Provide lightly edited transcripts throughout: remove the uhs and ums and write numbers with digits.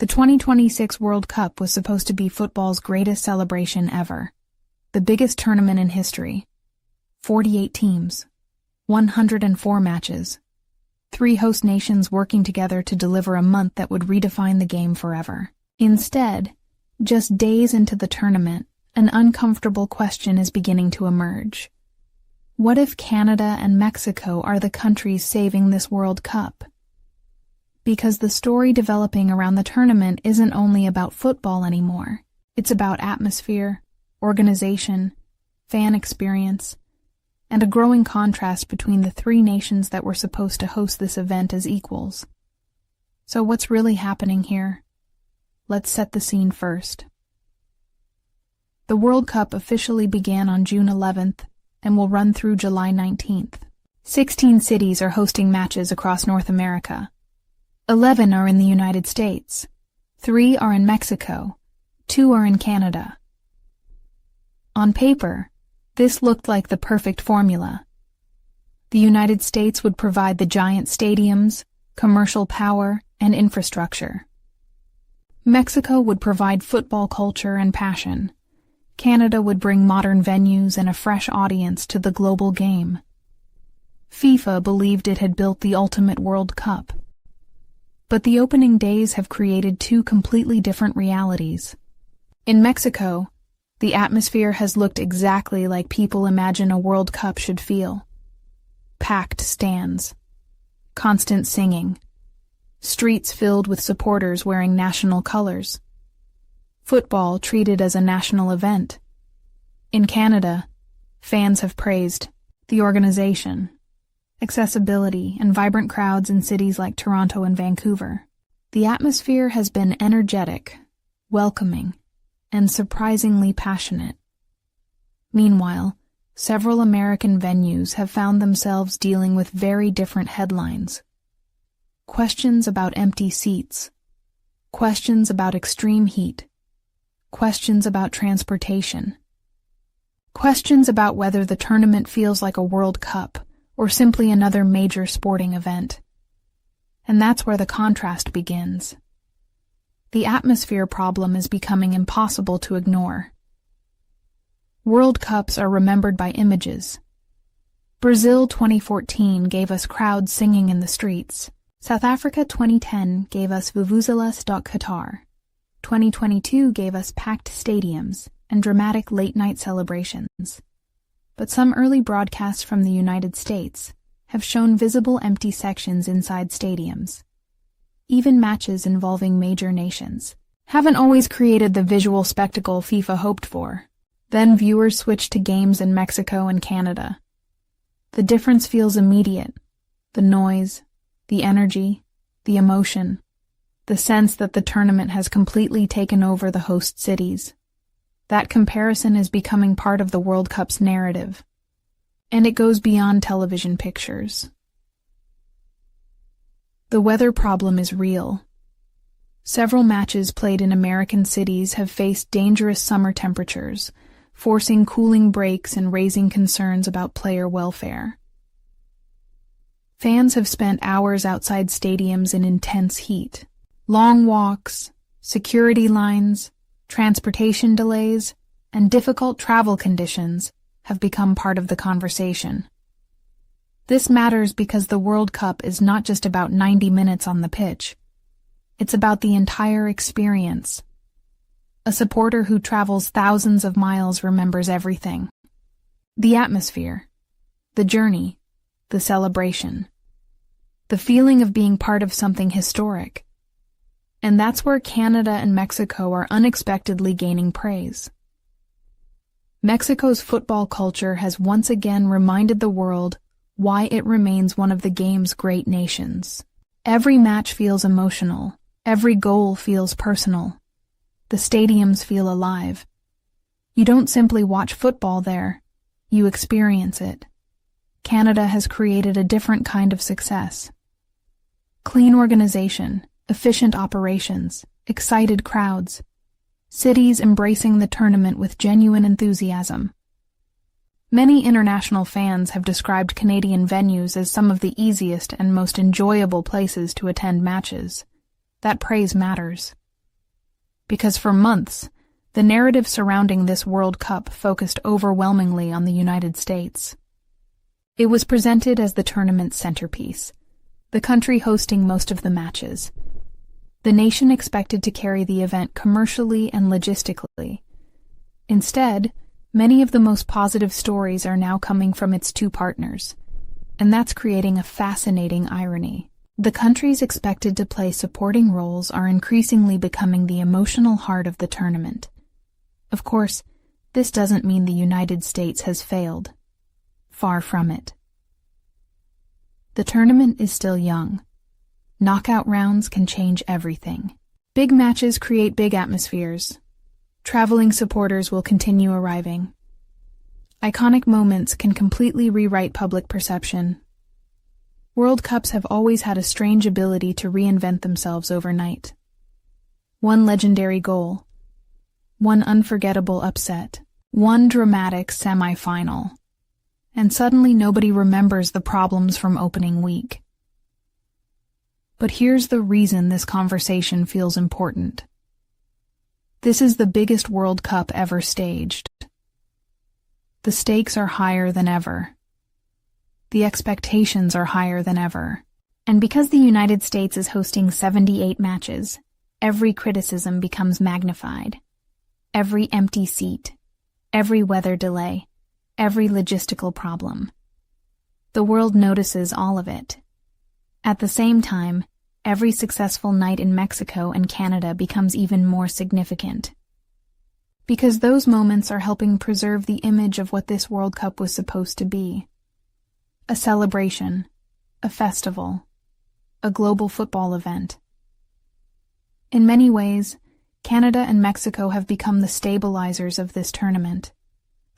The 2026 World Cup was supposed to be football's greatest celebration ever. The biggest tournament in history. 48 teams. 104 matches. 3 host nations working together to deliver a month that would redefine the game forever. Instead, just days into the tournament, an uncomfortable question is beginning to emerge. What if Canada and Mexico are the countries saving this World Cup? Because the story developing around the tournament isn't only about football anymore. It's about atmosphere, organization, fan experience, and a growing contrast between the 3 nations that were supposed to host this event as equals. So what's really happening here? Let's set the scene first. The World Cup officially began on June 11th and will run through July 19th. 16 cities are hosting matches across North America. 11 are in the United States, 3 are in Mexico, 2 are in Canada. On paper, this looked like the perfect formula. The United States would provide the giant stadiums, commercial power, and infrastructure. Mexico would provide football culture and passion. Canada would bring modern venues and a fresh audience to the global game. FIFA believed it had built the ultimate World Cup. But the opening days have created 2 completely different realities. In Mexico, the atmosphere has looked exactly like people imagine a World Cup should feel. Packed stands, constant singing, streets filled with supporters wearing national colors. Football treated as a national event. In Canada, fans have praised the organization, accessibility, and vibrant crowds in cities like Toronto and Vancouver. The atmosphere has been energetic, welcoming, and surprisingly passionate. Meanwhile, several American venues have found themselves dealing with very different headlines. Questions about empty seats, questions about extreme heat, questions about transportation, questions about whether the tournament feels like a World Cup or simply another major sporting event. And that's where the contrast begins. The atmosphere problem is becoming impossible to ignore. World Cups are remembered by images. Brazil 2014 gave us crowds singing in the streets. South Africa 2010 gave us vuvuzelas.Qatar. 2022 gave us packed stadiums and dramatic late-night celebrations. But some early broadcasts from the United States have shown visible empty sections inside stadiums. Even matches involving major nations haven't always created the visual spectacle FIFA hoped for. Then viewers switch to games in Mexico and Canada. The difference feels immediate. The noise, the energy, the emotion, the sense that the tournament has completely taken over the host cities. That comparison is becoming part of the World Cup's narrative, and it goes beyond television pictures. The weather problem is real. Several matches played in American cities have faced dangerous summer temperatures, forcing cooling breaks and raising concerns about player welfare. Fans have spent hours outside stadiums in intense heat. Long walks, security lines, transportation delays, and difficult travel conditions have become part of the conversation. This matters because the World Cup is not just about 90 minutes on the pitch. It's about the entire experience. A supporter who travels thousands of miles remembers everything. The atmosphere, the journey, the celebration, the feeling of being part of something historic. And that's where Canada and Mexico are unexpectedly gaining praise. Mexico's football culture has once again reminded the world why it remains one of the game's great nations. Every match feels emotional. Every goal feels personal. The stadiums feel alive. You don't simply watch football there. You experience it. Canada has created a different kind of success. Clean organization, efficient operations, excited crowds, cities embracing the tournament with genuine enthusiasm. Many international fans have described Canadian venues as some of the easiest and most enjoyable places to attend matches. That praise matters. because for months, the narrative surrounding this World Cup focused overwhelmingly on the United States. It was presented as the tournament's centerpiece, the country hosting most of the matches. The nation expected to carry the event commercially and logistically. Instead, many of the most positive stories are now coming from its two partners, and that's creating a fascinating irony. The countries expected to play supporting roles are increasingly becoming the emotional heart of the tournament. Of course, this doesn't mean the United States has failed. Far from it. The tournament is still young. Knockout rounds can change everything. Big matches create big atmospheres. Traveling supporters will continue arriving. Iconic moments can completely rewrite public perception. World Cups have always had a strange ability to reinvent themselves overnight. One legendary goal, one unforgettable upset, one dramatic semi-final, and suddenly nobody remembers the problems from opening week. But here's the reason this conversation feels important. This is the biggest World Cup ever staged. The stakes are higher than ever. The expectations are higher than ever. And because the United States is hosting 78 matches, every criticism becomes magnified. Every empty seat, every weather delay, every logistical problem. The world notices all of it. At the same time, every successful night in Mexico and Canada becomes even more significant. Because those moments are helping preserve the image of what this World Cup was supposed to be. A celebration, a festival, a global football event. In many ways, Canada and Mexico have become the stabilizers of this tournament.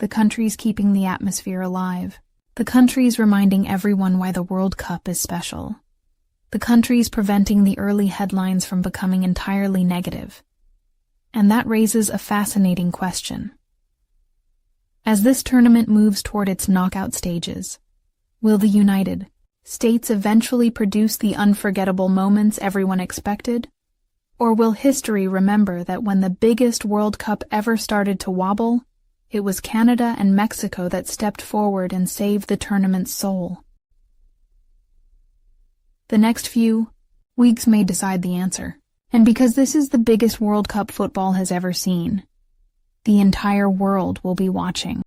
The countries keeping the atmosphere alive. The countries reminding everyone why the World Cup is special. The countries preventing the early headlines from becoming entirely negative. And that raises a fascinating question. As this tournament moves toward its knockout stages, will the United States eventually produce the unforgettable moments everyone expected? Or will history remember that when the biggest World Cup ever started to wobble, it was Canada and Mexico that stepped forward and saved the tournament's soul? The next few weeks may decide the answer. And because this is the biggest World Cup football has ever seen, the entire world will be watching.